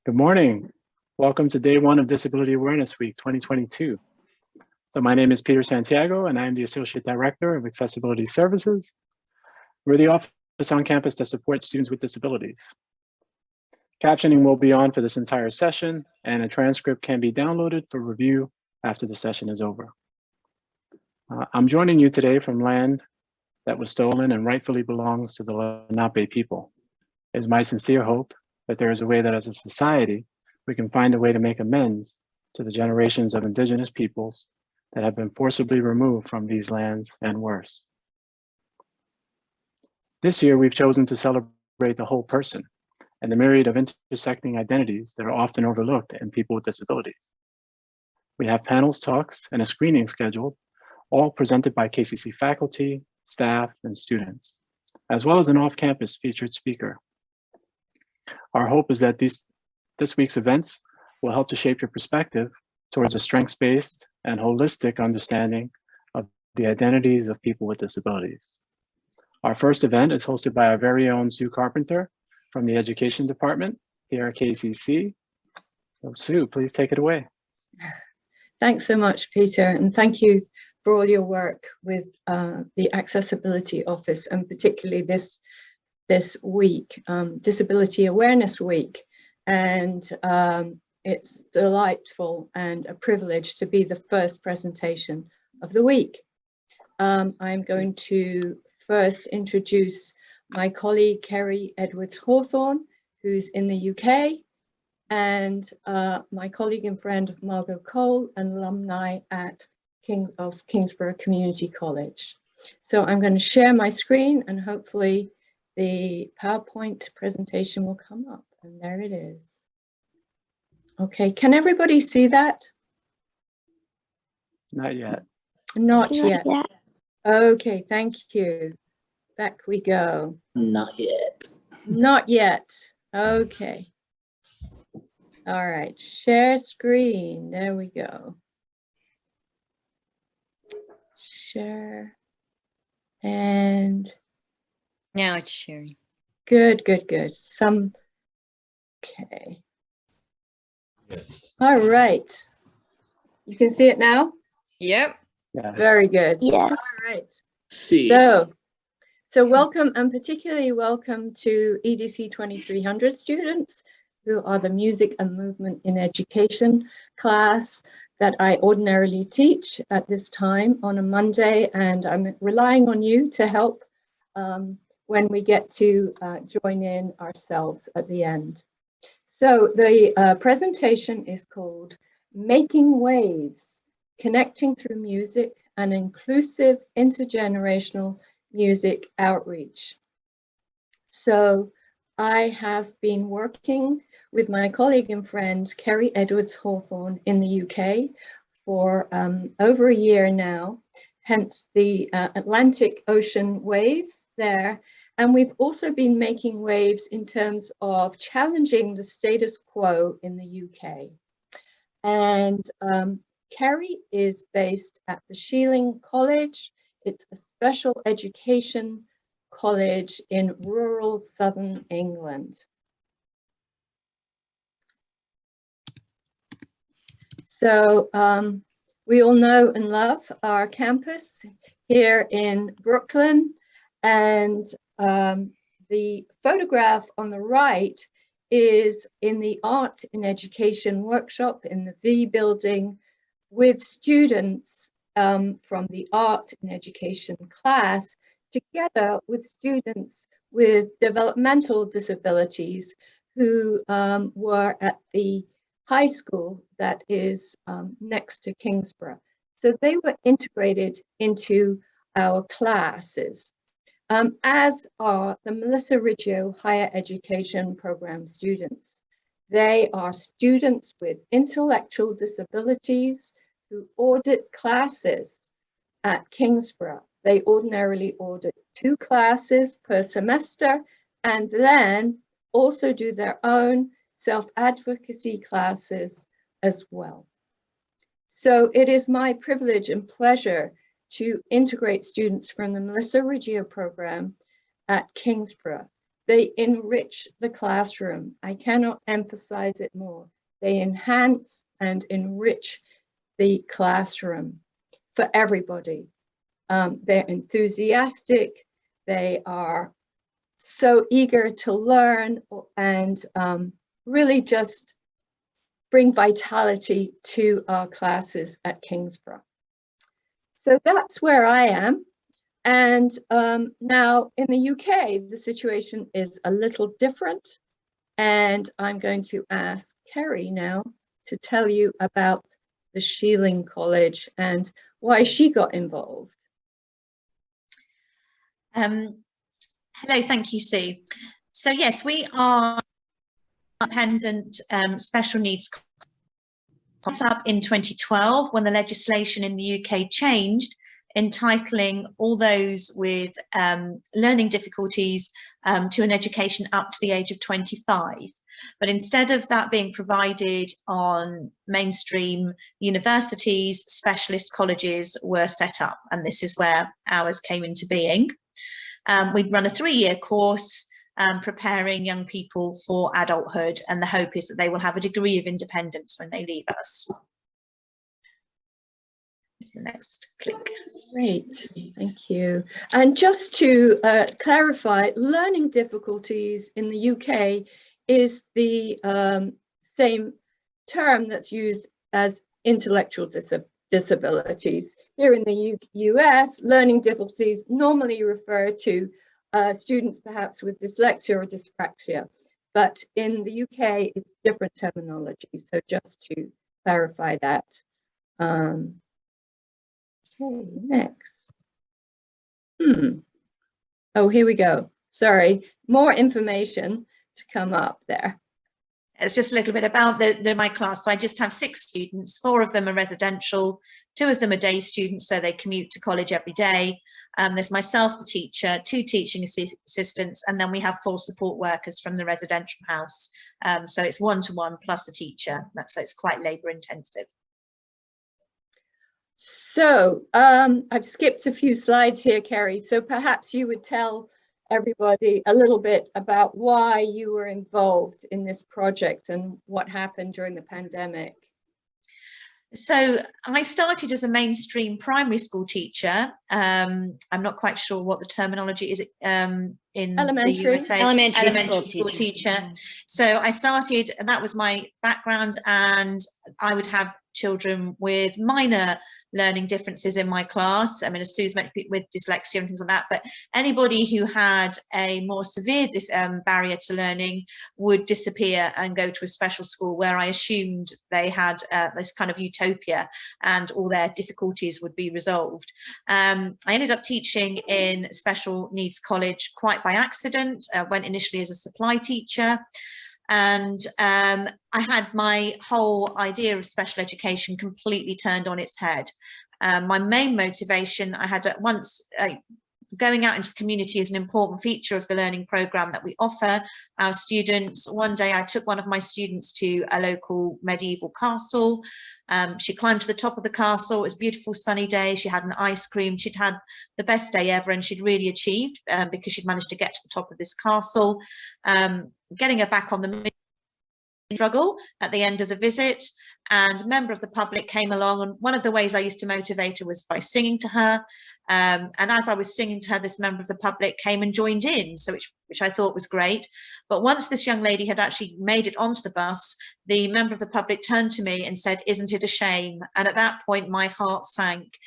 Good morning. Welcome to day one of Disability Awareness Week 2022. So my name is Peter Santiago and I'm the Associate Director of Accessibility Services. We're the office on campus that supports students with disabilities. Captioning will be on for this entire session and a transcript can be downloaded for review after the session is over. I'm joining you today from land that was stolen and rightfully belongs to the Lenape people. It is my sincere hope that there is a way that as a society, we can find a way to make amends to the generations of indigenous peoples that have been forcibly removed from these lands and worse. This year, we've chosen to celebrate the whole person and the myriad of intersecting identities that are often overlooked in people with disabilities. We have panels, talks, and a screening scheduled, all presented by KCC faculty, staff, and students, as well as an off-campus featured speaker. Our hope is that this week's events will help to shape your perspective towards a strengths-based and holistic understanding of the identities of people with disabilities. Our first event is hosted by our very own Sue Carpenter from the Education Department here at KCC. So Sue, please take it away. Thanks so much, Peter, and thank you for all your work with the Accessibility Office, and particularly this week, Disability Awareness Week. And it's delightful and a privilege to be the first presentation of the week. I'm going to first introduce my colleague, Kerry Edwards-Hawthorne, who's in the UK, and my colleague and friend, Margot Cole, an alumni at Kingsborough Community College. So I'm going to share my screen and hopefully the PowerPoint presentation will come up, and there it is. Okay, can everybody see that? Not yet. Not yet. Okay, thank you. Back we go. Not yet. Not yet. Okay. All right, share screen. There we go. Share. And now it's sharing. Good. Okay. Yes. All right. You can see it now? Yep. Yes. Very good. Yes. All right. See. So welcome, and particularly welcome to EDC 2300 students who are the Music and Movement in Education class that I ordinarily teach at this time on a Monday, and I'm relying on you to help when we get to join in ourselves at the end. So the presentation is called Making Waves, Connecting Through Music and Inclusive Intergenerational Music Outreach. So I have been working with my colleague and friend, Kerry Edwards-Hawthorne in the UK for over a year now, hence the Atlantic Ocean waves there. And we've also been making waves in terms of challenging the status quo in the UK. And Kerry is based at the Shealing College. It's a special education college in rural southern England. So we all know and love our campus here in Brooklyn, and the photograph on the right is in the Art in Education workshop in the V building with students from the Art in Education class, together with students with developmental disabilities who were at the high school that is next to Kingsborough. So they were integrated into our classes, as are the Melissa Riggio Higher Education Program students. They are students with intellectual disabilities who audit classes at Kingsborough. They ordinarily audit 2 classes per semester and then also do their own self-advocacy classes as well. So it is my privilege and pleasure to integrate students from the Melissa Riggio program at Kingsborough. They enrich the classroom. I cannot emphasize it more. They enhance and enrich the classroom for everybody. They're enthusiastic. They are so eager to learn and really just bring vitality to our classes at Kingsborough. So that's where I am. And now in the UK, the situation is a little different. And I'm going to ask Kerry now to tell you about the Sheeling College and why she got involved. Hello, thank you, Sue. So yes, we are independent special needs set up in 2012 when the legislation in the UK changed, entitling all those with learning difficulties to an education up to the age of 25. But instead of that being provided on mainstream universities, specialist colleges were set up, and this is where ours came into being. We'd run a 3-year course preparing young people for adulthood, and the hope is that they will have a degree of independence when they leave us. Here's the next click. Great, thank you. And just to clarify, learning difficulties in the UK is the same term that's used as intellectual disabilities. Here in the US, learning difficulties normally refer to students perhaps with dyslexia or dyspraxia, but in the UK it's different terminology. So just to clarify that. Okay, next. Oh, here we go. Sorry, more information to come up there. It's just a little bit about my class. So I just have 6 students, 4 of them are residential, 2 of them are day students, so they commute to college every day. There's myself, the teacher, 2 teaching assistants, and then we have 4 support workers from the residential house. So it's 1-to-1 plus the teacher. So it's quite labour intensive. So I've skipped a few slides here, Kerry. So perhaps you would tell everybody a little bit about why you were involved in this project and what happened during the pandemic. So I started as a mainstream primary school teacher. I'm not quite sure what the terminology is in the USA. Elementary school teacher. So I started, and that was my background, and I would have children with minor learning differences in my class. I mean, as Sue's mentioned, with dyslexia and things like that, but anybody who had a more severe barrier to learning would disappear and go to a special school where I assumed they had this kind of utopia and all their difficulties would be resolved. I ended up teaching in special needs college quite by accident. I went initially as a supply teacher. And I had my whole idea of special education completely turned on its head. My main motivation, I had at once, going out into the community is an important feature of the learning programme that we offer our students. One day I took one of my students to a local medieval castle. She climbed to the top of the castle. It was a beautiful sunny day. She had an ice cream. She'd had the best day ever, and she'd really achieved because she'd managed to get to the top of this castle. Getting her back on the struggle at the end of the visit, and a member of the public came along, and one of the ways I used to motivate her was by singing to her. And as I was singing to her, this member of the public came and joined in, so which I thought was great. But once this young lady had actually made it onto the bus, the member of the public turned to me and said, "Isn't it a shame?" And at that point, my heart sank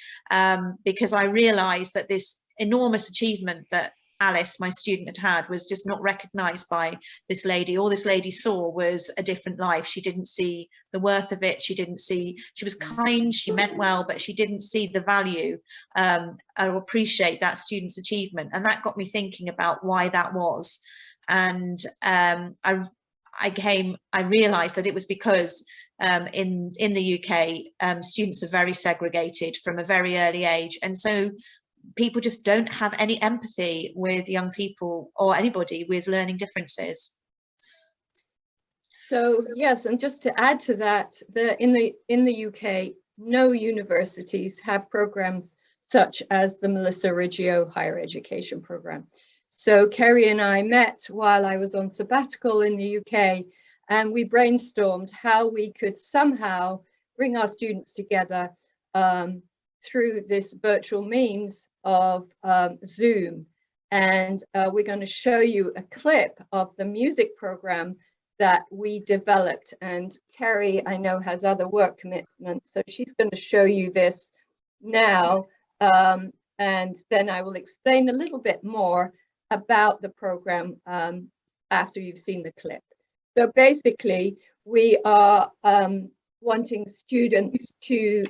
because I realised that this enormous achievement that Alice, my student, had was just not recognised by this lady. All this lady saw was a different life. She didn't see the worth of it. She didn't see, she was kind, she meant well, but she didn't see the value or appreciate that student's achievement. And that got me thinking about why that was. And I realised that it was because in the UK, students are very segregated from a very early age. And so people just don't have any empathy with young people or anybody with learning differences. So yes, and just to add to that, in the UK, no universities have programs such as the Melissa Riggio Higher Education Program. So Kerry and I met while I was on sabbatical in the UK, and we brainstormed how we could somehow bring our students together through this virtual means of Zoom. And we're going to show you a clip of the music program that we developed. And Kerry, I know, has other work commitments, so she's going to show you this now. And then I will explain a little bit more about the program after you've seen the clip. So basically, we are wanting students to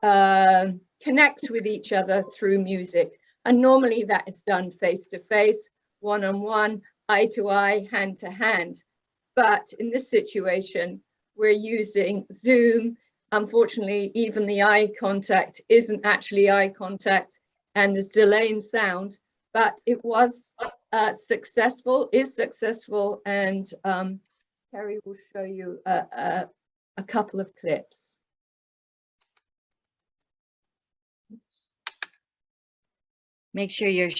connect with each other through music. And normally that is done face-to-face, one-on-one, eye-to-eye, hand-to-hand. But in this situation, we're using Zoom. Unfortunately, even the eye contact isn't actually eye contact, and there's delay in sound, but it was successful, and Kerry will show you a couple of clips. Make sure your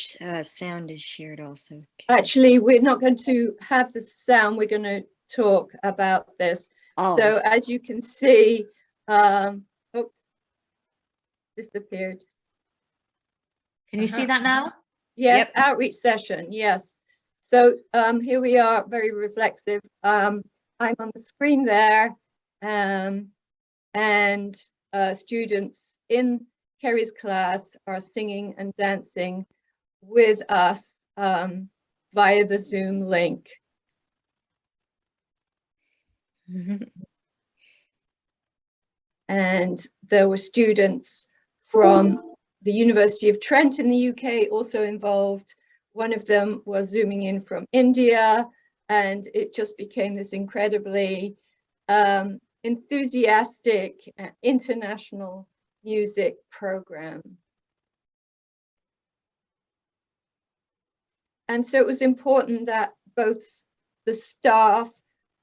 sound is shared also. Actually, we're not going to have the sound. We're going to talk about this. Oh, so as you can see, oops, disappeared. Can you see that now? Yes, yep. Outreach session, yes. So here we are, very reflexive. I'm on the screen there, and students in Kerry's class are singing and dancing with us via the Zoom link. And there were students from the University of Trent in the UK also involved. One of them was zooming in from India, and it just became this incredibly enthusiastic international music program. And so it was important that both the staff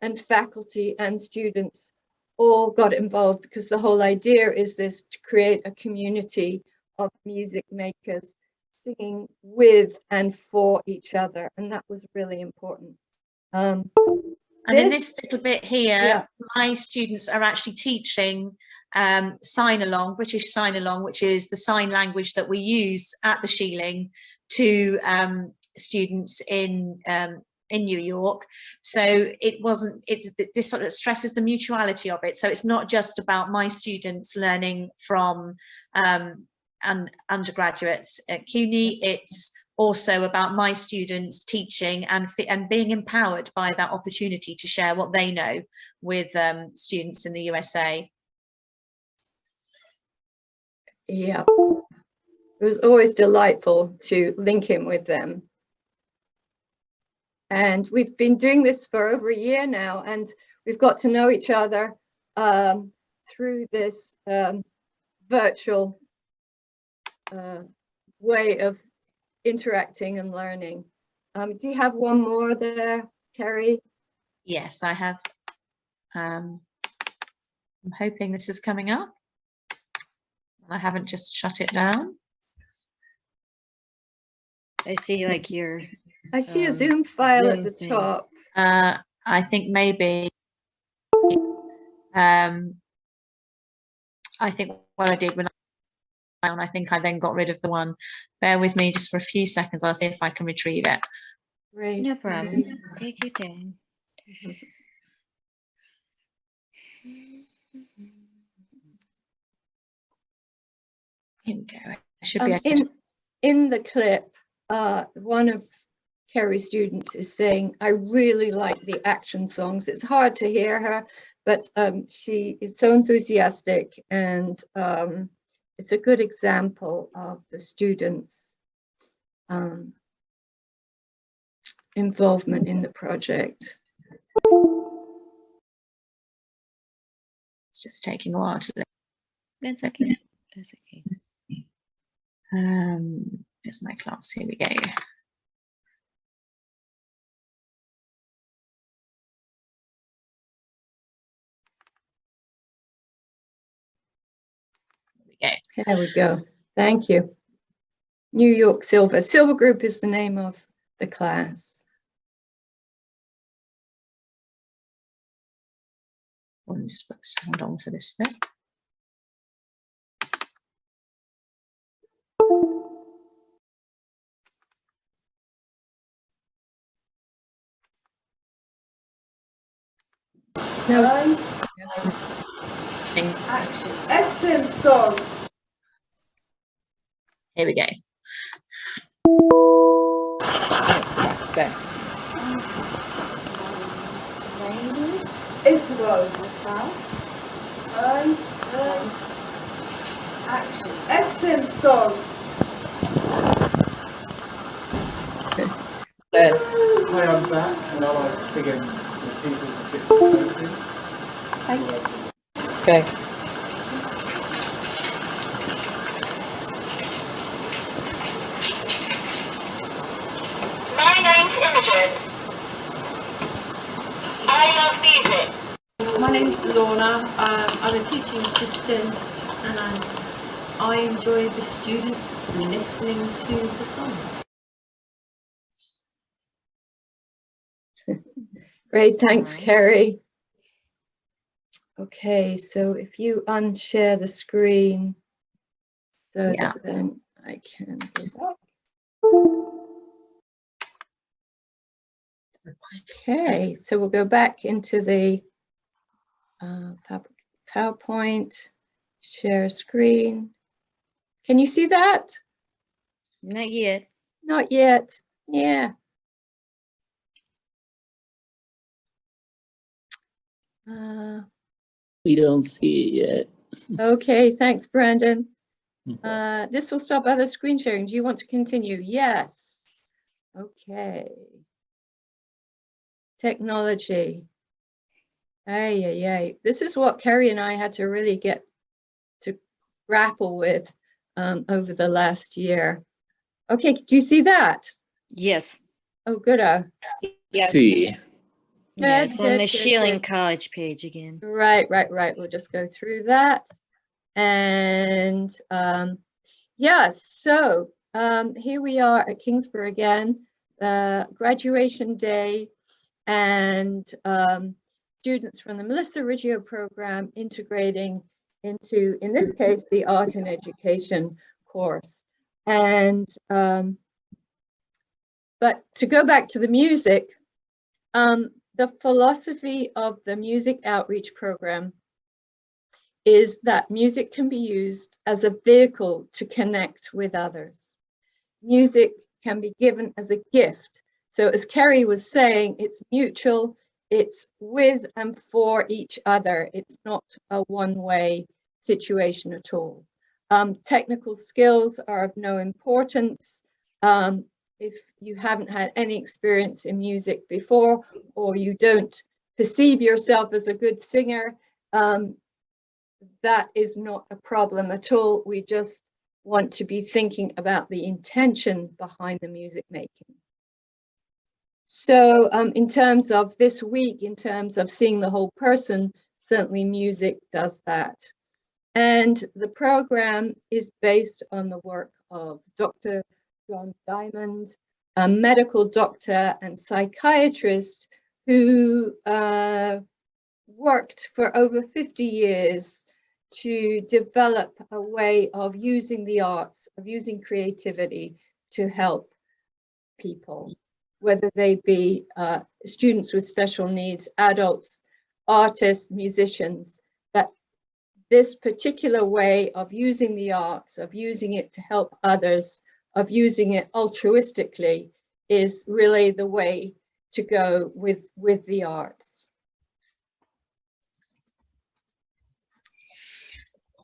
and faculty and students all got involved, because the whole idea is this, to create a community of music makers singing with and for each other, and that was really important. And in this little bit here, yeah, my students are actually teaching sign along, British sign along, which is the sign language that we use at the Shieling to students in New York. So this sort of stresses the mutuality of it. So it's not just about my students learning from undergraduates at CUNY, it's also about my students teaching and being empowered by that opportunity to share what they know with students in the USA. Yeah, it was always delightful to link in with them. And we've been doing this for over a year now, and we've got to know each other through this virtual way of interacting and learning. Do you have one more there, Kerry? Yes, I have. I'm hoping this is coming up. I haven't just shut it down. I see like your... I see a Zoom file Zoom at the thing. top. I think maybe, I think what I did when I think I then got rid of the one. Bear with me just for a few seconds. I'll see if I can retrieve it. Right. No problem. Take your time. Here we go. I should be able to... In the clip, one of Kerry's students is saying, I really like the action songs. It's hard to hear her, but she is so enthusiastic, and it's a good example of the students' involvement in the project. It's just taking a while to... That's okay. That's okay. Here's my class. Here we go. There we go. Thank you. New York Silver. Silver Group is the name of the class. I'll just put sound on for this bit. Excellent songs. Here we go. Go. Isabel. Action. Excellent songs. Hi, I'm Zach, and I like singing with people with different Okay. My name's Imogen. I love music. My name's Lorna. I'm a teaching assistant, and I enjoy the students listening to the song. Great, thanks, Alright. Kerry. Okay, so if you unshare the screen, so Yeah. that then I can go back. Okay, so we'll go back into the PowerPoint, share screen. Can you see that? Not yet. Not yet. Yeah. We don't see it yet. Okay, thanks, Brandon. Okay. This will stop other screen sharing. Do you want to continue? Yes. Okay. Technology. Ay, ay, ay. This is what Kerry and I had to really get to grapple with over the last year. Okay, do you see that? Yes. Oh, good. Yes. See. Yeah, Good, it's on good, the good, Schilling good. College page again. Right. We'll just go through that. And yes, so here we are at Kingsborough again, graduation day, and students from the Melissa Riggio program integrating into, in this case, the art and education course. And but to go back to the music, the philosophy of the music outreach program is that music can be used as a vehicle to connect with others. Music can be given as a gift. So as Kerry was saying, it's mutual, it's with and for each other. It's not a one-way situation at all. Technical skills are of no importance. If you haven't had any experience in music before, or you don't perceive yourself as a good singer, that is not a problem at all. We just want to be thinking about the intention behind the music making. So in terms of this week, in terms of seeing the whole person, certainly music does that. And the program is based on the work of Dr. John Diamond, a medical doctor and psychiatrist who worked for over 50 years to develop a way of using the arts, of using creativity to help people, whether they be students with special needs, adults, artists, musicians. That this particular way of using the arts, of using it to help others, of using it altruistically, is really the way to go with the arts.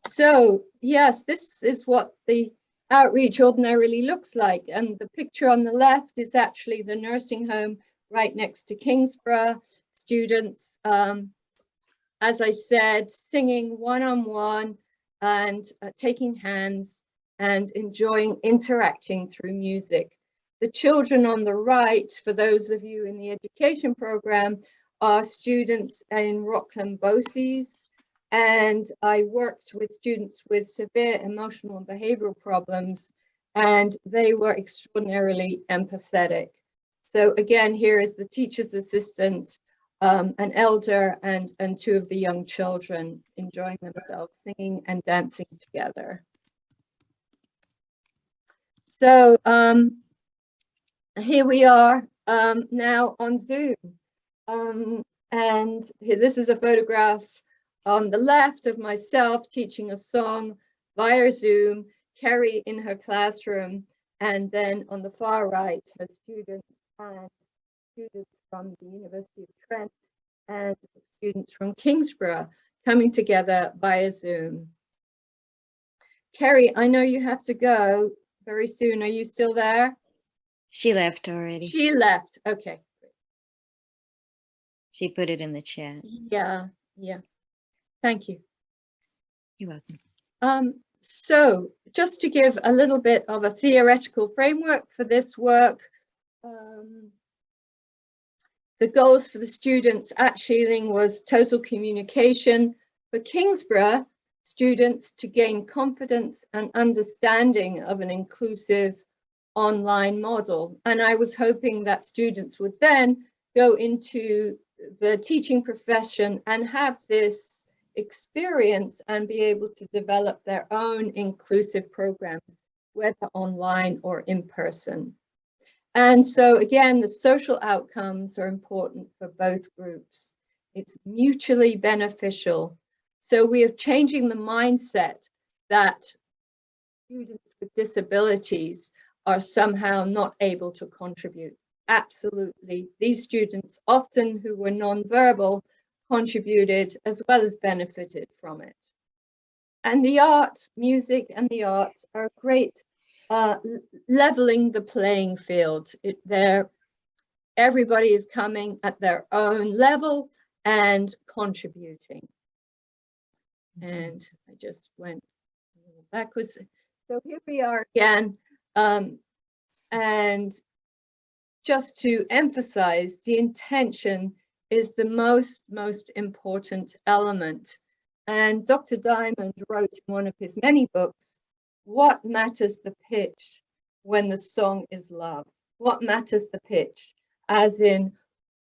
So yes, this is what the outreach ordinarily looks like. And the picture on the left is actually the nursing home right next to Kingsborough. Students, as I said, singing one-on-one and taking hands and enjoying interacting through music. The children on the right, for those of you in the education program, are students in Rockland BOCES. And I worked with students with severe emotional and behavioral problems, and they were extraordinarily empathetic. So again, here is the teacher's assistant, an elder, and 2 of the young children enjoying themselves, singing and dancing together. So here we are now on Zoom. And this is a photograph on the left of myself teaching a song via Zoom, Kerry in her classroom, and then on the far right, her students and students from the University of Trent and students from Kingsborough coming together via Zoom. Kerry, I know you have to go very soon. Are you still there? She left already. She left. Okay. She put it in the chat. Yeah. Thank you. You're welcome. So just to give a little bit of a theoretical framework for this work, the goals for the students at Shealing was total communication. For Kingsborough students to gain confidence and understanding of an inclusive online model. And I was hoping that students would then go into the teaching profession and have this experience and be able to develop their own inclusive programs, whether online or in person. And so again, the social outcomes are important for both groups. It's mutually beneficial. So we are changing the mindset that students with disabilities are somehow not able to contribute. Absolutely. These students, often who were nonverbal, contributed as well as benefited from it. And the arts, music and the arts are great leveling the playing field. Everybody is coming at their own level and contributing. And I just went backwards. So here we are again. And just to emphasize, the intention is the most important element. And Dr. Diamond wrote in one of his many books, what matters the pitch when the song is love? What matters the pitch? As in,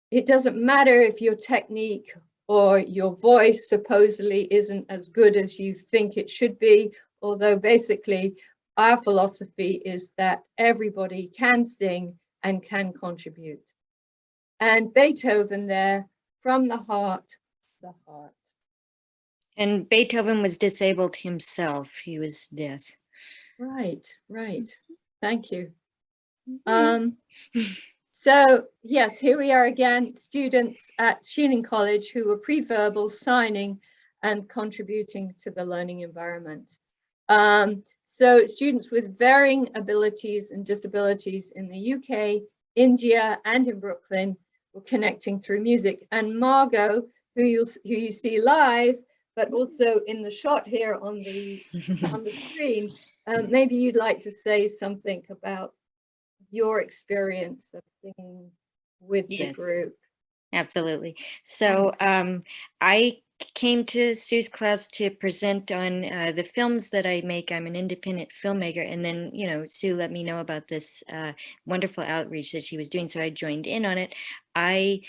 it doesn't matter if your technique or your voice supposedly isn't as good as you think it should be, although basically our philosophy is that everybody can sing and can contribute. And Beethoven there, from the heart to the heart. And Beethoven was disabled himself. He was deaf. Right. Thank you. So yes, here we are again, students at Shealing College who were pre-verbal, signing and contributing to the learning environment. So students with varying abilities and disabilities in the UK, India and in Brooklyn were connecting through music. And Margot, who you see live, but also in the shot here on the screen, maybe you'd like to say something about your experience of singing with the group. Absolutely. So I came to Sue's class to present on the films that I make. I'm an independent filmmaker, and then Sue let me know about this wonderful outreach that she was doing, so I joined in on it. I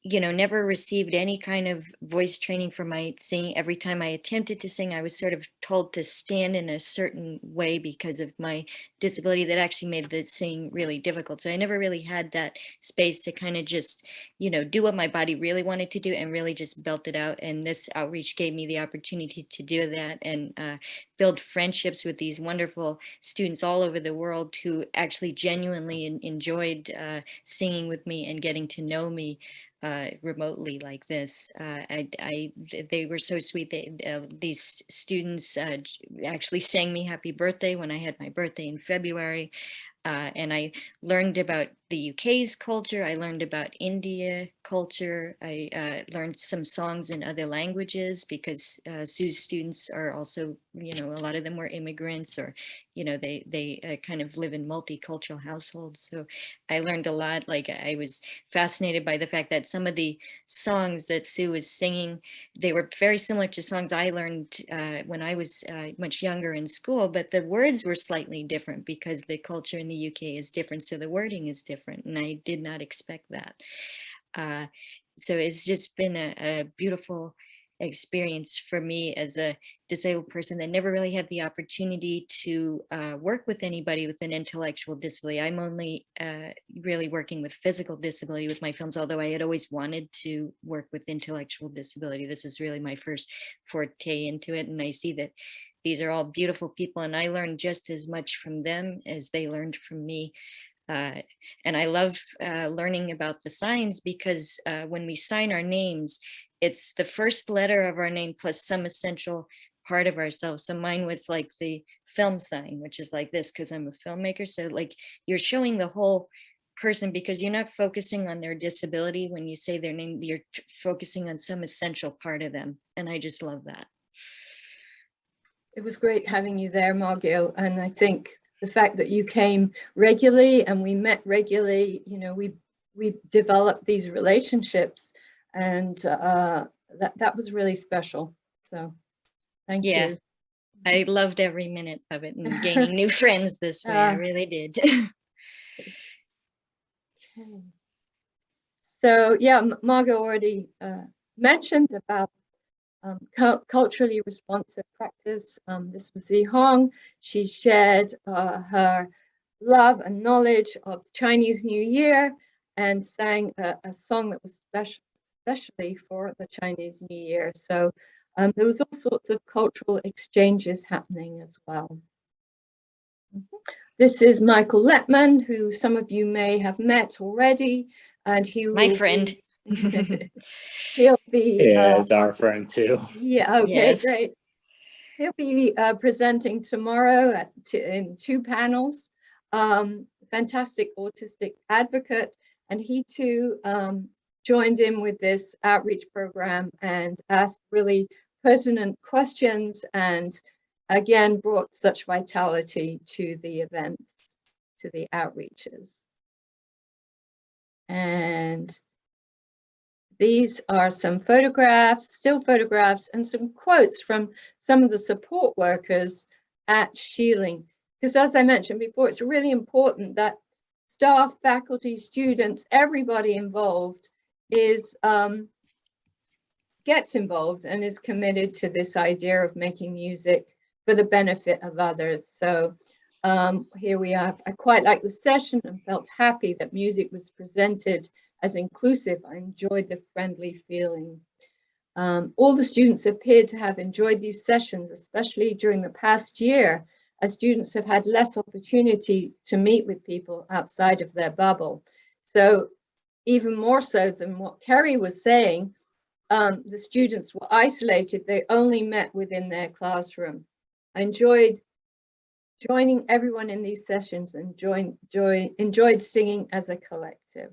never received any kind of voice training for my singing. Every time I attempted to sing, I was sort of told to stand in a certain way because of my disability that actually made the singing really difficult. So I never really had that space to kind of just, do what my body really wanted to do and really just belt it out. And this outreach gave me the opportunity to do that and build friendships with these wonderful students all over the world who actually genuinely enjoyed singing with me and getting to know me remotely like this. They were so sweet. These students actually sang me happy birthday when I had my birthday in February. And I learned about the UK's culture. I learned about India culture. I learned some songs in other languages because Sue's students are also, a lot of them were immigrants or, they kind of live in multicultural households. So I learned a lot. Like I was fascinated by the fact that some of the songs that Sue was singing, they were very similar to songs I learned when I was much younger in school, but the words were slightly different because the culture in the UK is different. So the wording is different. different, and I did not expect that. So it's just been a beautiful experience for me as a disabled person that never really had the opportunity to work with anybody with an intellectual disability. I'm only really working with physical disability with my films, although I had always wanted to work with intellectual disability. This is really my first forte into it, and I see that these are all beautiful people, and I learned just as much from them as they learned from me. And I love learning about the signs, because when we sign our names, it's the first letter of our name plus some essential part of ourselves. So mine was like the film sign, which is like this, because I'm a filmmaker. So like you're showing the whole person, because you're not focusing on their disability when you say their name, you're focusing on some essential part of them. And I just love that. It was great having you there, Margot. And I think the fact that you came regularly and we met regularly, you know, we developed these relationships, and that was really special. So thank you. I loved every minute of it, and gaining new friends this way. I really did. Okay. So yeah, Margot already mentioned about culturally responsive practice. This was Zi Hong. She shared her love and knowledge of Chinese New Year and sang a song that was especially for the Chinese New Year. So there was all sorts of cultural exchanges happening as well. This is Michael Lettman, who some of you may have met already, and he will my friend. He'll be it's our friend too. Yeah, okay, yes. Great. He'll be presenting tomorrow in 2 panels. Fantastic autistic advocate, and he too joined in with this outreach program and asked really pertinent questions, and again brought such vitality to the events, to the outreaches. And these are some photographs, still photographs, and some quotes from some of the support workers at Sheeling. Because as I mentioned before, it's really important that staff, faculty, students, everybody involved gets involved and is committed to this idea of making music for the benefit of others. So here we are. I quite liked the session and felt happy that music was presented as inclusive. I enjoyed the friendly feeling. All the students appeared to have enjoyed these sessions, especially during the past year, as students have had less opportunity to meet with people outside of their bubble. So even more so than what Kerry was saying, the students were isolated. They only met within their classroom. I enjoyed joining everyone in these sessions and enjoyed singing as a collective.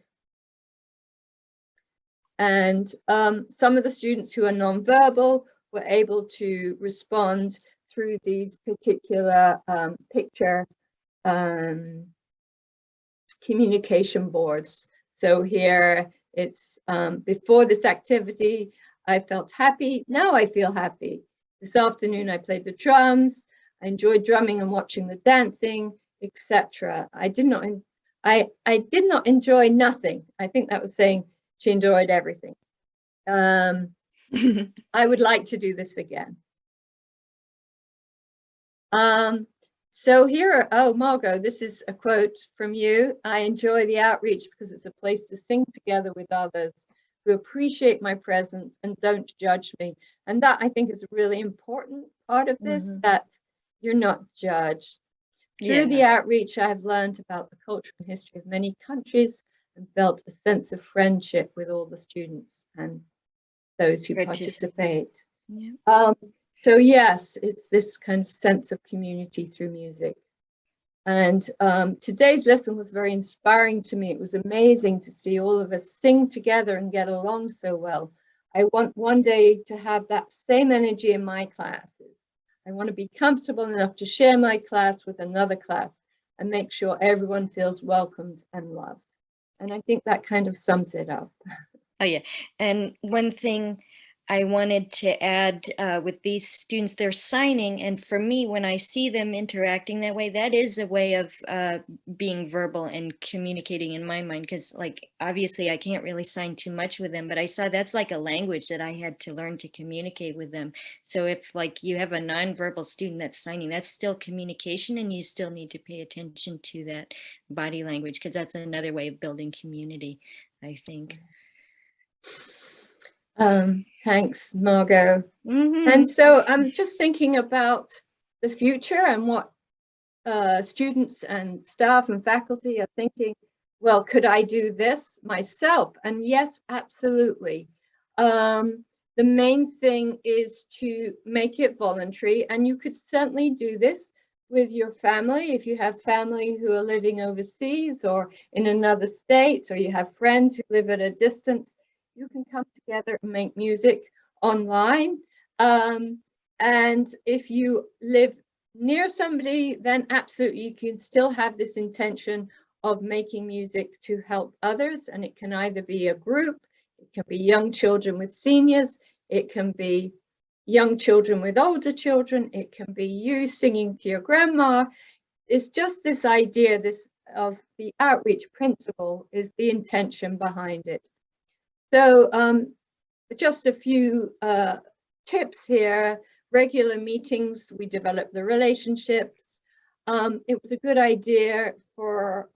And some of the students who are nonverbal were able to respond through these particular picture communication boards. So here it's before this activity, I felt happy. Now I feel happy. This afternoon I played the drums. I enjoyed drumming and watching the dancing, etc. I did not enjoy nothing. I think that was saying she enjoyed everything. I would like to do this again. So here, oh, Margot, this is a quote from you. I enjoy the outreach because it's a place to sing together with others who appreciate my presence and don't judge me. And that, I think, is a really important part of this, that you're not judged. Through the outreach, I have learned about the culture and history of many countries and felt a sense of friendship with all the students and those who participate. So yes, it's this kind of sense of community through music. And today's lesson was very inspiring to me. It was amazing to see all of us sing together and get along so well. I want one day to have that same energy in my classes. I want to be comfortable enough to share my class with another class and make sure everyone feels welcomed and loved. And I think that kind of sums it up. Oh yeah, and one thing I wanted to add with these students, they're signing. And for me, when I see them interacting that way, that is a way of being verbal and communicating in my mind. Because like, obviously I can't really sign too much with them, but I saw that's like a language that I had to learn to communicate with them. So if like you have a nonverbal student that's signing, that's still communication, and you still need to pay attention to that body language, because that's another way of building community, I think. Thanks, Margot. And so I'm just thinking about the future and what students and staff and faculty are thinking, well, could I do this myself? And yes, absolutely. The main thing is to make it voluntary, and you could certainly do this with your family. If you have family who are living overseas or in another state, or you have friends who live at a distance, you can come together and make music online. And if you live near somebody, then absolutely you can still have this intention of making music to help others. And it can either be a group, it can be young children with seniors, it can be young children with older children, it can be you singing to your grandma. It's just this idea, this of the outreach principle is the intention behind it. So just a few tips here. Regular meetings, we develop the relationships. It was a good idea for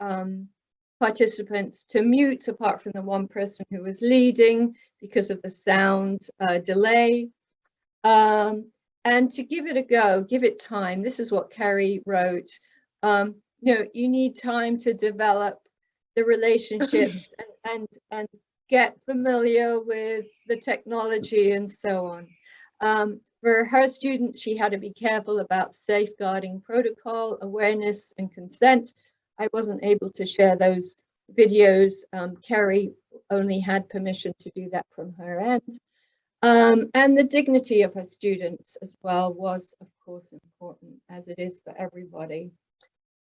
participants to mute apart from the one person who was leading because of the sound delay. And to give it a go, give it time. This is what Carrie wrote. You know, you need time to develop the relationships and get familiar with the technology and so on. For her students, she had to be careful about safeguarding protocol, awareness, and consent. I wasn't able to share those videos. Carrie only had permission to do that from her end. And the dignity of her students as well was, of course, important, as it is for everybody.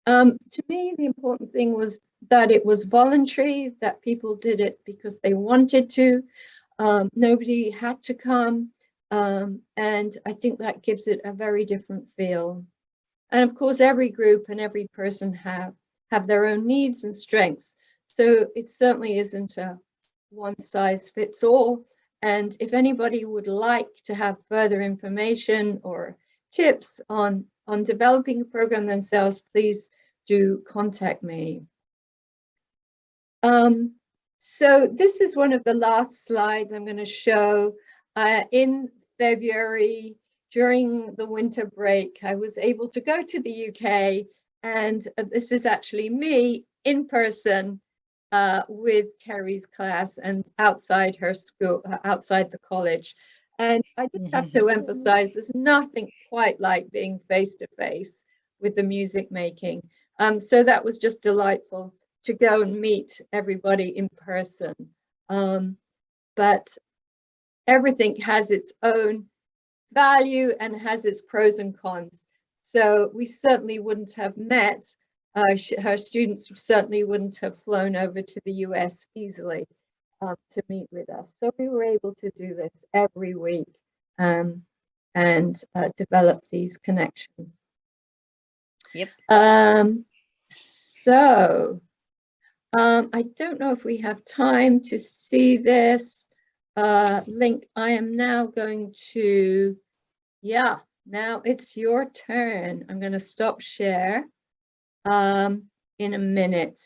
To me, the important thing was that it was voluntary, that people did it because they wanted to. Nobody had to come. And I think that gives it a very different feel. And of course, every group and every person have their own needs and strengths. So it certainly isn't a one size fits all. And if anybody would like to have further information or tips on developing a program themselves, please do contact me. So this is one of the last slides I'm going to show. In February, during the winter break, I was able to go to the UK, and this is actually me in person with Kerry's class and outside her school, outside the college. And I just have to emphasize, there's nothing quite like being face to face with the music making. So that was just delightful to go and meet everybody in person. But everything has its own value and has its pros and cons. So we certainly wouldn't have met. Her students certainly wouldn't have flown over to the US easily to meet with us. So we were able to do this every week and develop these connections. Yep. So I don't know if we have time to see this link. I am now going to, now it's your turn. I'm going to stop share in a minute.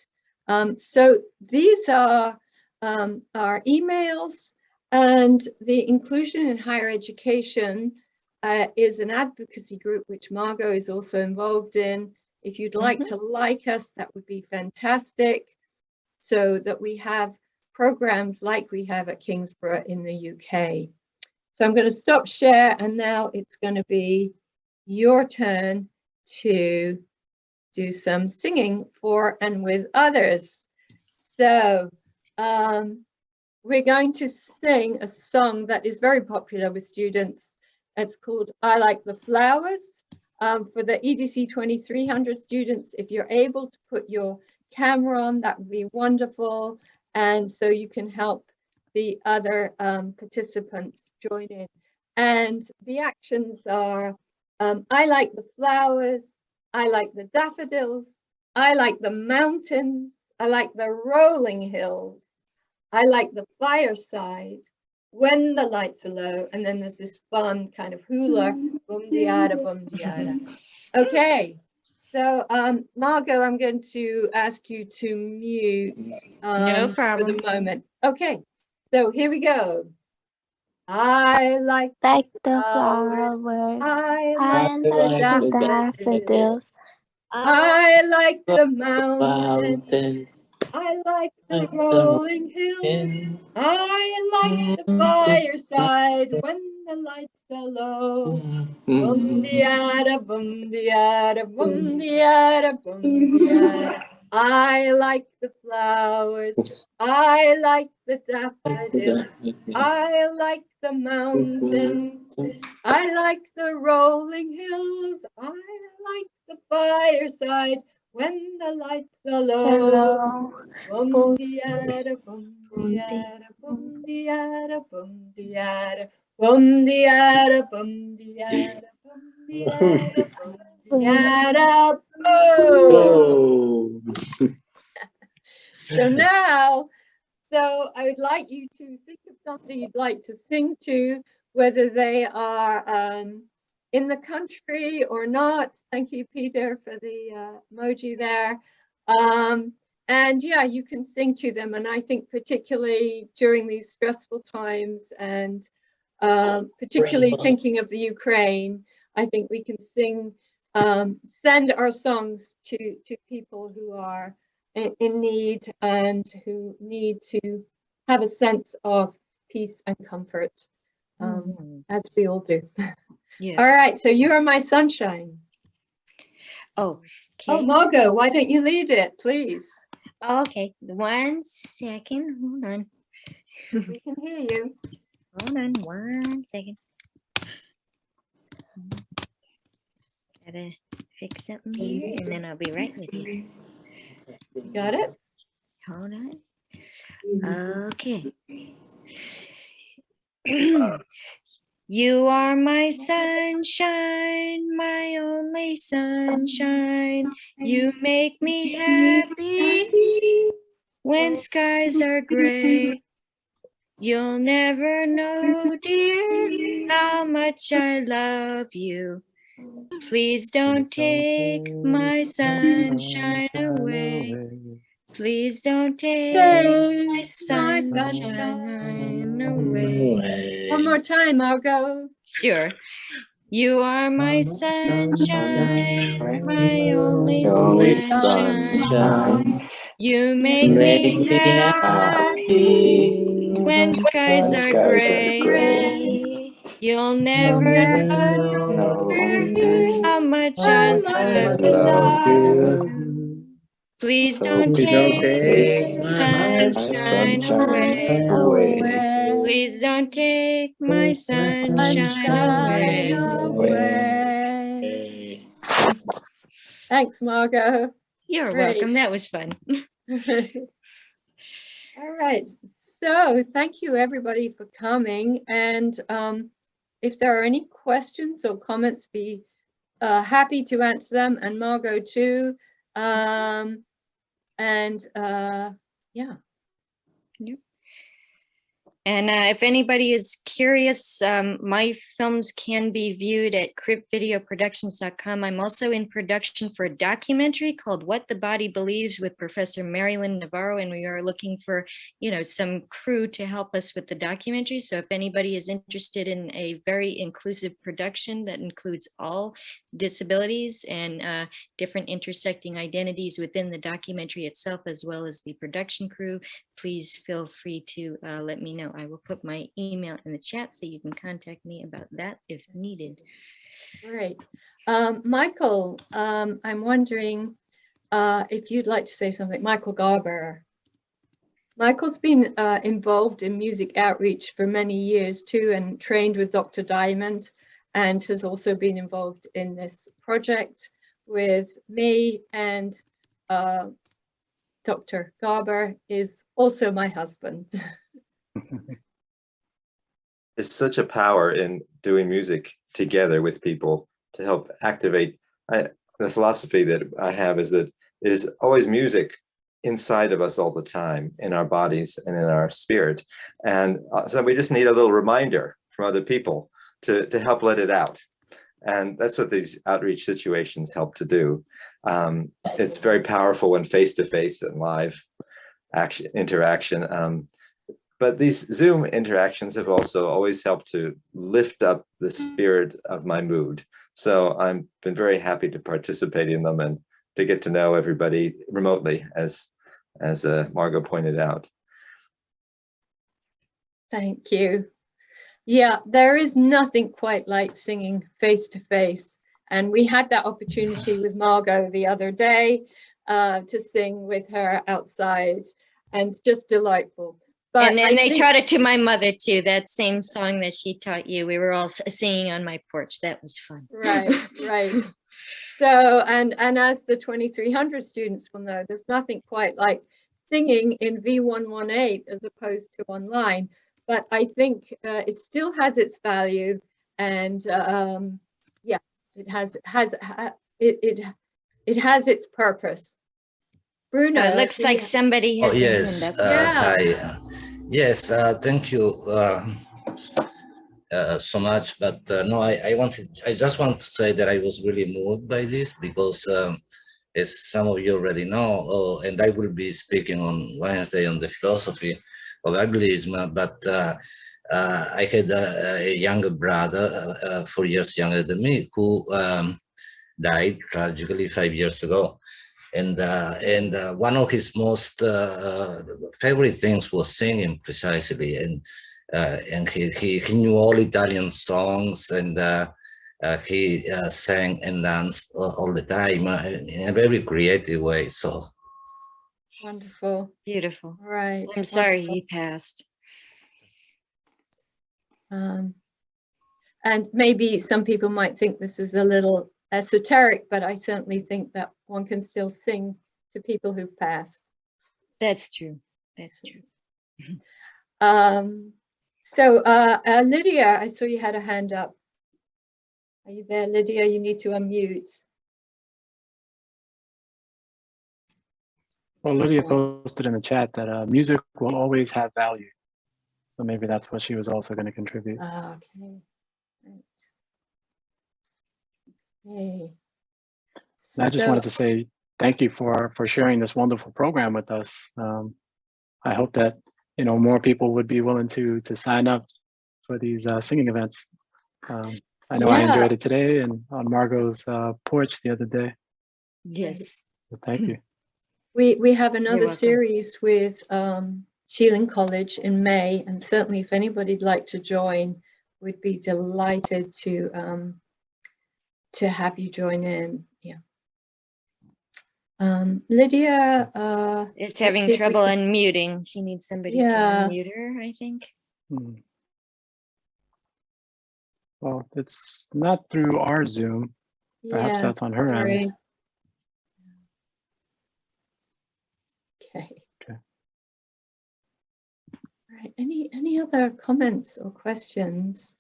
So these are our emails, and the Inclusion in Higher Education is an advocacy group which Margot is also involved in. If you'd like to like us, that would be fantastic, so that we have programs like we have at Kingsborough in the UK. So I'm going to stop share, and now it's going to be your turn to do some singing for and with others. So we're going to sing a song that is very popular with students. It's called I Like the Flowers. For the EDC 2300 students, if you're able to put your camera on, that would be wonderful. And so you can help the other participants join in. And the actions are, I like the flowers, I like the daffodils, I like the mountains, I like the rolling hills, I like the fireside, when the lights are low, and then there's this fun kind of hula, boom-de-yada, boom-de-yada. Okay, so Margot, I'm going to ask you to mute No for problem. the moment. Okay, so here we go. I like the flowers, flowers I and like the the daffodils, daffodils. I like the mountains, Mountains. I like the Like the rolling hills, mountains. I like the fireside when the lights are low. Boom-de-yada, boom-de-yada, boom-de-yada, boom-de-yada. I like the flowers, I like the daffodils, I like the mountains, I like the rolling hills, I like the fireside when the lights are low. Boom-de-yada, boom-de-yada, boom-de-yada, boom-de-yada, boom-de-yada, boom-de-yada, boom-de-yada, boom-de-yada, boom. So now, I would like you to think of somebody you'd like to sing to, whether they are in the country or not. Thank you, Peter, for the emoji there. And yeah, you can sing to them. And I think particularly during these stressful times and particularly thinking of the Ukraine, I think we can sing, send our songs to people who are in need and who need to have a sense of peace and comfort, as we all do. Yes. All right, so you are my sunshine. Oh, okay. Oh, Margot, why don't you lead it, please? Okay, 1 second. Hold on. We can hear you. Hold on 1 second. Gotta fix something here, and then I'll be right with you. You got it? Hold on. Okay. You are my sunshine, my only sunshine. You make me happy when skies are gray. You'll never know, dear, how much I love you. Please don't take my sunshine away. Please don't take my sunshine away. One more time, Margot. Sure. You are my sunshine, my only sunshine. You make me happy when skies are gray. You'll never know how much I love you. Please don't take my sunshine away. Please don't take my sunshine away. Thanks, Margot. You're Great. welcome. That was fun. All right. So thank you, everybody, for coming. And if there are any questions or comments, be happy to answer them, and Margot too. Yeah. Yep. And if anybody is curious, my films can be viewed at cryptvideoproductions.com. I'm also in production for a documentary called What the Body Believes with Professor Marilyn Navarro, and we are looking for, some crew to help us with the documentary. So if anybody is interested in a very inclusive production that includes all disabilities and different intersecting identities within the documentary itself, as well as the production crew, please feel free to let me know. I will put my email in the chat so you can contact me about that if needed. Great. Michael, I'm wondering if you'd like to say something. Michael Garber. Michael's been involved in music outreach for many years too, and trained with Dr. Diamond, and has also been involved in this project with me, and Dr. Garber is also my husband. There's such a power in doing music together with people to help activate. The philosophy that I have is that there's always music inside of us all the time, in our bodies and in our spirit. And so we just need a little reminder from other people to help let it out. And that's what these outreach situations help to do. It's very powerful when face-to-face and live interaction. But these Zoom interactions have also always helped to lift up the spirit of my mood. So I've been very happy to participate in them and to get to know everybody remotely, as Margot pointed out. Thank you. Yeah, there is nothing quite like singing face to face. And we had that opportunity with Margot the other day to sing with her outside, and it's just delightful. But and then they taught it to my mother too, that same song that she taught you. We were all singing on my porch. That was fun. Right, right. So, and as the 2300 students will know, there's nothing quite like singing in V118 as opposed to online. But I think it still has its value, and yeah, it has its purpose. Bruno, it looks like somebody has yes. Hi. Yes. Thank you so much. But no, I just want to say that I was really moved by this because, as some of you already know, and I will be speaking on Wednesday on the philosophy of ableism, but I had a younger brother, 4 years younger than me, who died tragically 5 years ago. And one of his most favorite things was singing, precisely. And he knew all Italian songs, and he sang and danced all the time in a very creative way. So wonderful, beautiful. Right. I'm sorry he passed. And maybe some people might think this is a little esoteric, but I certainly think that one can still sing to people who've passed. That's true. That's true. So Lydia, I saw you had a hand up. Are you there, Lydia? You need to unmute. Well, Lydia posted in the chat that music will always have value. So maybe that's what she was also going to contribute. Okay. Okay. And I just wanted to say thank you for sharing this wonderful program with us. I hope that more people would be willing to sign up for these singing events. I know I enjoyed it today and on Margot's porch the other day. Yes. So thank you. We have another series with Sheelan College in May, and certainly if anybody'd like to join, we'd be delighted to have you join in. Yeah. Lydia is having trouble unmuting. She needs somebody to unmute her, I think. Well, it's not through our Zoom. Perhaps that's on her end. Okay. All right. Any other comments or questions?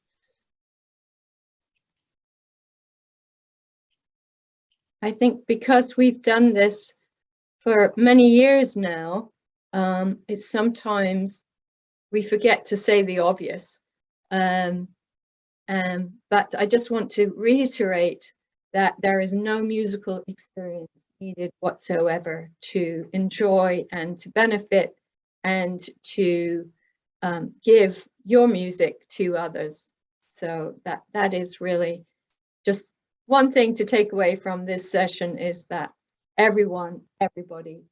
I think because we've done this for many years now, it's sometimes we forget to say the obvious. But I just want to reiterate that there is no musical experience needed whatsoever to enjoy and to benefit and to give your music to others. So that is really just one thing to take away from this session, is that everybody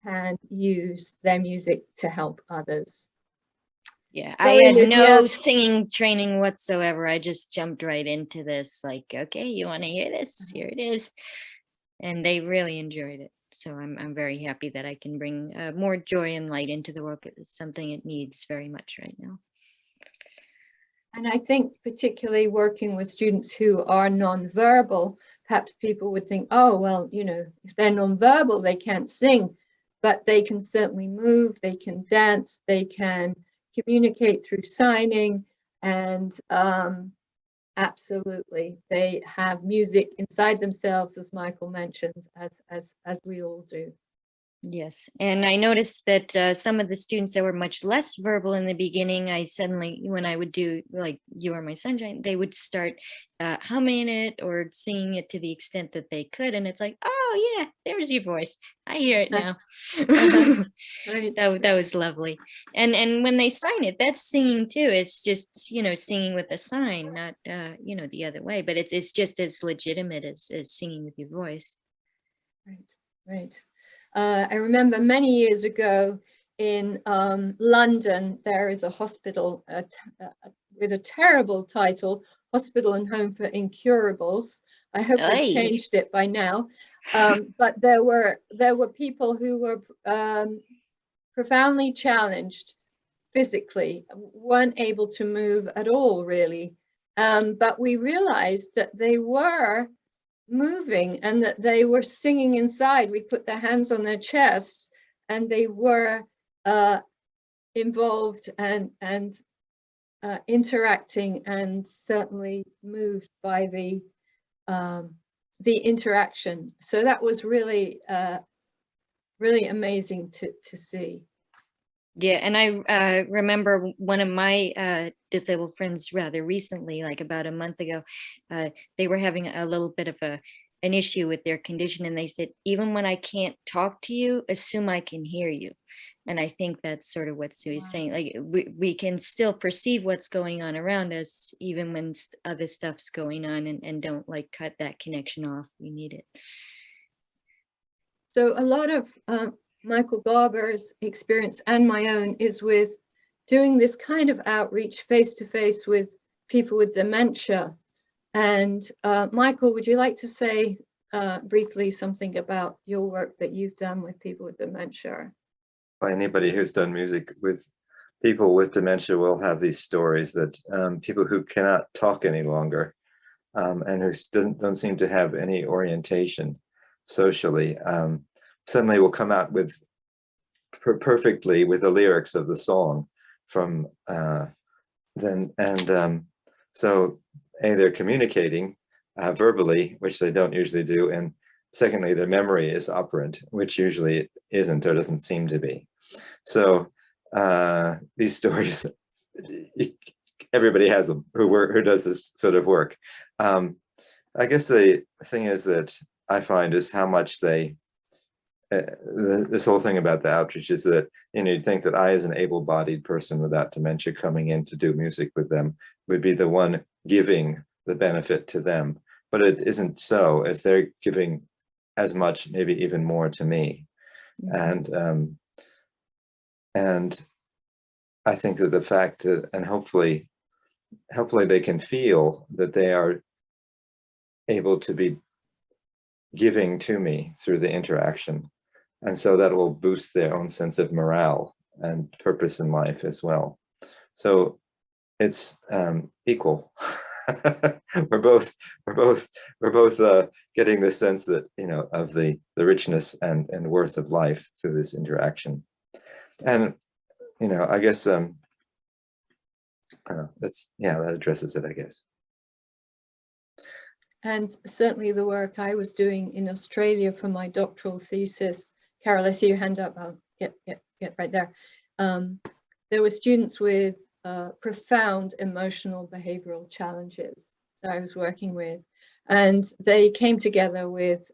can use their music to help others. Yeah, sorry, I had no singing training whatsoever. I just jumped right into this, like, okay, you want to hear this? Here it is. And they really enjoyed it. So I'm very happy that I can bring more joy and light into the world. It's something it needs very much right now. And I think particularly working with students who are nonverbal, perhaps people would think, oh, well, if they're nonverbal, they can't sing, but they can certainly move, they can dance, they can communicate through signing, and absolutely, they have music inside themselves, as Michael mentioned, as we all do. Yes, and I noticed that some of the students that were much less verbal in the beginning, I suddenly, when I would do like "You Are My Sunshine," they would start humming it or singing it to the extent that they could, and it's like, oh yeah, there's your voice. I hear it now. Right. That was lovely. And when they sign it, that's singing too. It's just, you know, singing with a sign, not you know, the other way. But it's just as legitimate as singing with your voice. Right. Right. I remember many years ago in London, there is a hospital with a terrible title, Hospital and Home for Incurables. I hope they've changed it by now. But there were people who were profoundly challenged physically, weren't able to move at all, really. But we realized that they were moving and that they were singing inside. We put their hands on their chests, and they were involved and interacting, and certainly moved by the interaction. So that was really really amazing to see. Yeah, and I remember one of my disabled friends rather recently, like about a month ago, they were having a little bit of an issue with their condition, and they said, even when I can't talk to you, assume I can hear you. And I think that's sort of what Sue is saying. Like we can still perceive what's going on around us, even when other stuff's going on, and don't like cut that connection off. We need it. So a lot of Michael Garber's experience and my own is with doing this kind of outreach face to face with people with dementia. And Michael, would you like to say briefly something about your work that you've done with people with dementia? Anybody who's done music with people with dementia will have these stories that people who cannot talk any longer and who don't seem to have any orientation socially suddenly will come out with perfectly with the lyrics of the song from so they're communicating verbally, which they don't usually do, and secondly, their memory is operant, which usually it isn't or doesn't seem to be. So these stories, everybody has them who does this sort of work. I guess the thing is that I find is how much they, this whole thing about the outreach is that, you know, you'd think that I, as an able-bodied person without dementia coming in to do music with them, would be the one giving the benefit to them. But it isn't so, as they're giving as much, maybe even more to me. Mm-hmm. And I think that the fact that, and hopefully they can feel that they are able to be giving to me through the interaction. And so that will boost their own sense of morale and purpose in life as well. So it's equal. we're both getting this sense that, you know, of the richness and worth of life through this interaction. And, you know, I guess I don't know, that addresses it, I guess. And certainly the work I was doing in Australia for my doctoral thesis, Carol, I see your hand up. I'll get right there. There were students with profound emotional behavioral challenges that I was working with, and they came together with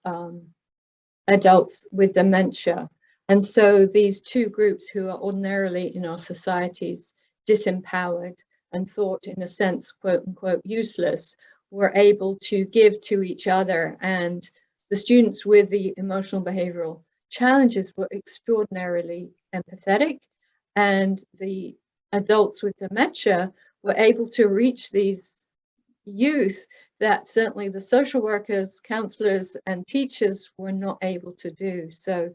adults with dementia. And so these two groups, who are ordinarily in our societies disempowered and thought, in a sense, quote unquote, useless, were able to give to each other. And the students with the emotional behavioral challenges were extraordinarily empathetic, and the adults with dementia were able to reach these youth that certainly the social workers, counselors, and teachers were not able to do. So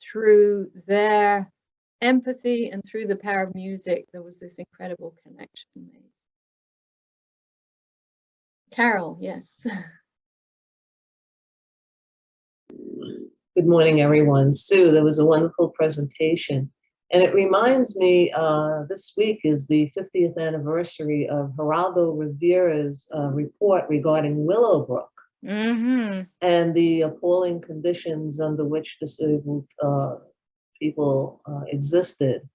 through their empathy and through the power of music, there was this incredible connection made. Carol, yes. Good morning, everyone. Sue, that was a wonderful presentation. And it reminds me, this week is the 50th anniversary of Geraldo Rivera's report regarding Willowbrook. And the appalling conditions under which disabled people existed.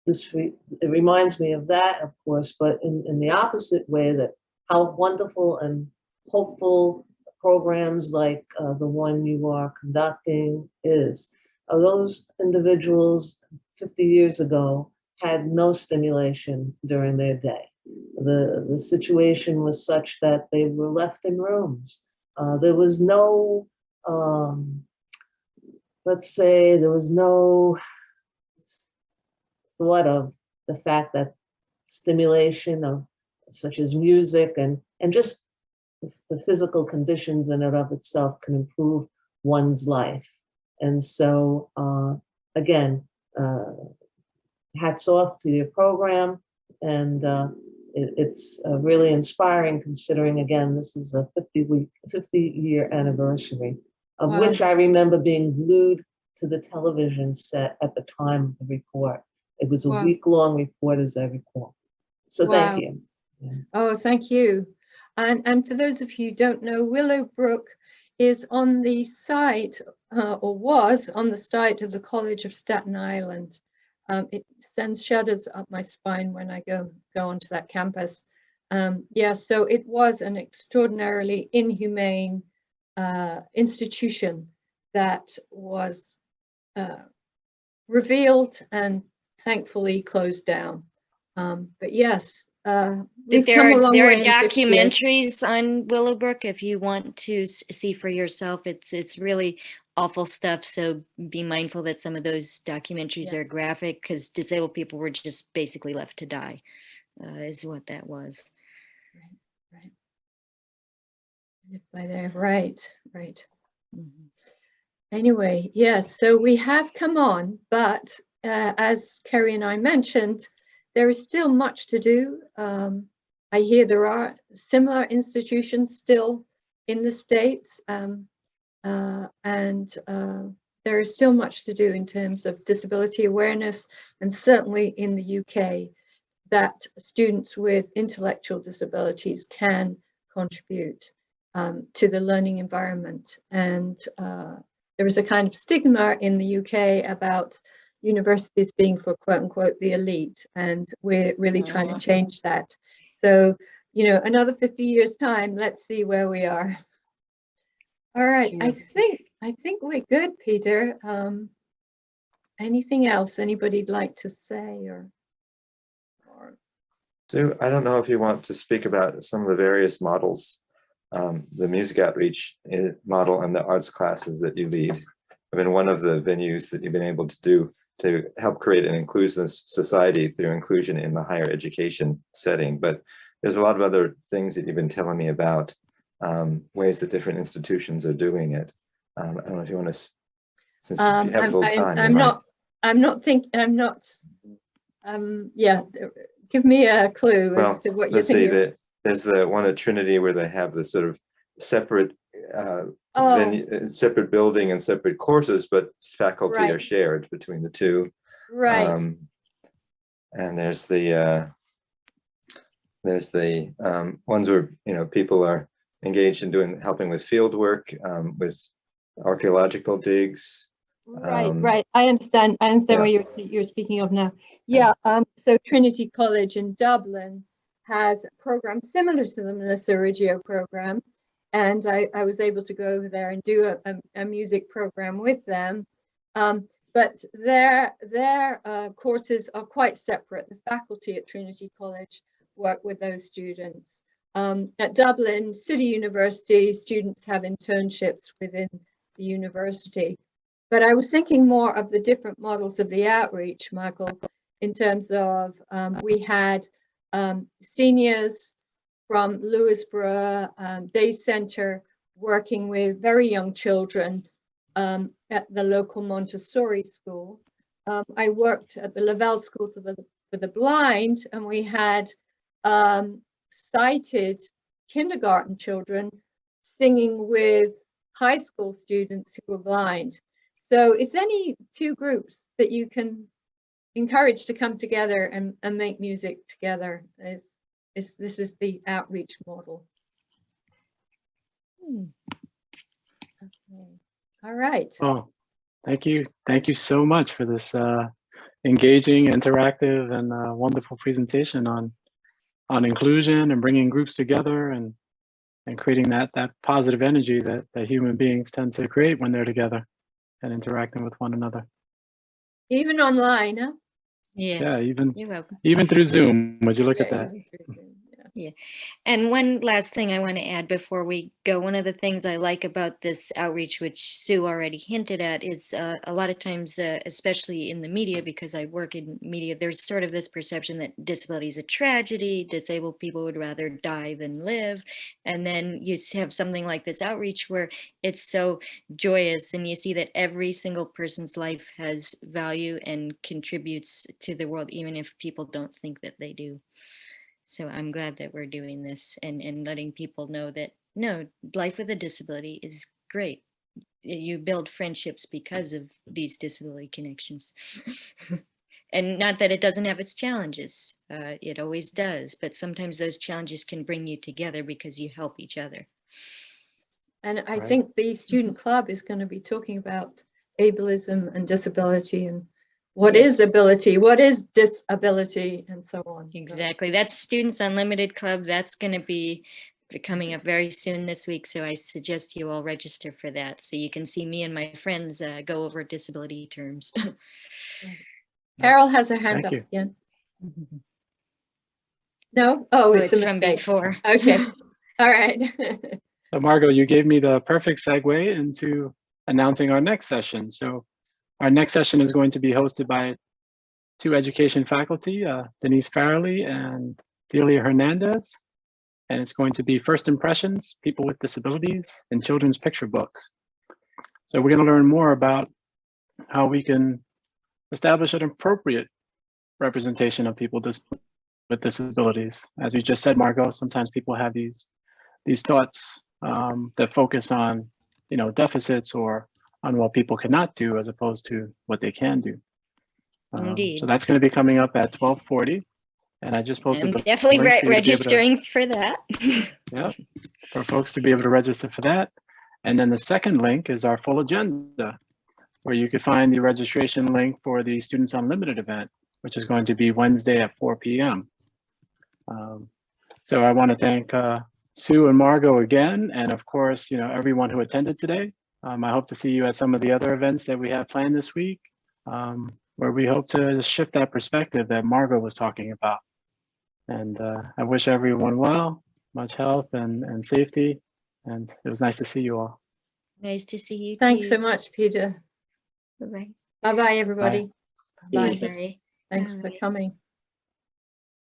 It reminds me of that, of course, but in the opposite way, that how wonderful and hopeful programs like the one you are conducting is. Those individuals 50 years ago had no stimulation during their day. The situation was such that they were left in rooms. There was no, let's say, there was no thought of the fact that stimulation of such as music and just the physical conditions in and of itself can improve one's life. And so, again, hats off to your program, and it's really inspiring, considering, again, this is a 50-year anniversary, of which I remember being glued to the television set at the time of the report. It was a week-long report, as I recall. So thank you. Yeah. Oh, thank you. And for those of you who don't know, Willowbrook is on the site, or was on the site of the College of Staten Island. It sends shudders up my spine when I go onto that campus. Yeah, so it was an extraordinarily inhumane institution that was revealed and thankfully closed down. But yes, we've come a long way. There are in 50 years. documentaries on Willowbrook if you want to see for yourself. It's really awful stuff. So be mindful that some of those documentaries are graphic, because disabled people were just basically left to die, is what that was. Right. By there, right. Anyway, yes, so we have come on, but as Kerry and I mentioned, there is still much to do. I hear there are similar institutions still in the States, and there is still much to do in terms of disability awareness, and certainly in the UK, that students with intellectual disabilities can contribute to the learning environment. And there is a kind of stigma in the UK about universities being for quote unquote the elite, and we're really trying to change that. So, you know, another 50 years time, let's see where we are. All right, I think we're good, Peter. Anything else anybody'd like to say or? Sue, I don't know if you want to speak about some of the various models, the music outreach model and the arts classes that you lead. I mean, one of the venues that you've been able to do to help create an inclusive society through inclusion in the higher education setting. But there's a lot of other things that you've been telling me about, ways that different institutions are doing it. I don't know if you want to, since you have a little time. Yeah, give me a clue as to what you're thinking. Let's see, there's the one at Trinity where they have the sort of separate venue, separate building and separate courses, but faculty are shared between the two. Right. And there's the ones where, you know, people are engaged in helping with field work, with archaeological digs. Right. I understand what you're speaking of now. Yeah. So Trinity College in Dublin has a program similar to the Melissa Riggio program, and I was able to go over there and do a music program with them. But their courses are quite separate. The faculty at Trinity College work with those students. At Dublin City University, students have internships within the university. But I was thinking more of the different models of the outreach, Michael, in terms of we had seniors from Louisborough Day Center working with very young children at the local Montessori school. I worked at the Lavelle School for the Blind, and we had sighted kindergarten children singing with high school students who were blind. So it's any two groups that you can encourage to come together and make music together. This is the outreach model. Okay. All right. Oh, thank you. Thank you so much for this engaging, interactive, and wonderful presentation on inclusion and bringing groups together and creating that positive energy that human beings tend to create when they're together and interacting with one another. Even online, huh? Yeah, You're welcome. even through Zoom. Would you look at that? Yeah. And one last thing I want to add before we go, one of the things I like about this outreach, which Sue already hinted at, is a lot of times, especially in the media, because I work in media, there's sort of this perception that disability is a tragedy, disabled people would rather die than live. And then you have something like this outreach where it's so joyous and you see that every single person's life has value and contributes to the world, even if people don't think that they do. So I'm glad that we're doing this and letting people know that, no, life with a disability is great. You build friendships because of these disability connections. And not that it doesn't have its challenges. It always does. But sometimes those challenges can bring you together because you help each other. And I think the student club is going to be talking about ableism and disability and what is ability, what is disability, and so on. Exactly. That's Students Unlimited Club. That's going to be coming up very soon this week. So I suggest you all register for that so you can see me and my friends go over disability terms. Carol has her hand up again. No? Oh, it's a from mistake. before. Okay. All right. So Margot, you gave me the perfect segue into announcing our next session. So our next session is going to be hosted by two education faculty, Denise Farrelly and Delia Hernandez. And it's going to be First Impressions, People with Disabilities in Children's Picture Books. So we're going to learn more about how we can establish an appropriate representation of people with disabilities. As you just said, Margot, sometimes people have these thoughts that focus on, deficits or on what people cannot do as opposed to what they can do. Indeed. So that's going to be coming up at 12:40. And I just posted I'm definitely registering for that. Yeah, for folks to be able to register for that. And then the second link is our full agenda, where you can find the registration link for the Students Unlimited event, which is going to be Wednesday at 4 p.m. So I want to thank Sue and Margot again, and of course, everyone who attended today. I hope to see you at some of the other events that we have planned this week, where we hope to shift that perspective that Margot was talking about. And I wish everyone well, much health and safety. And it was nice to see you all. Nice to see you. Thanks so much, Peter. Bye-bye. Bye-bye, everybody. Bye. Bye. Thanks for coming.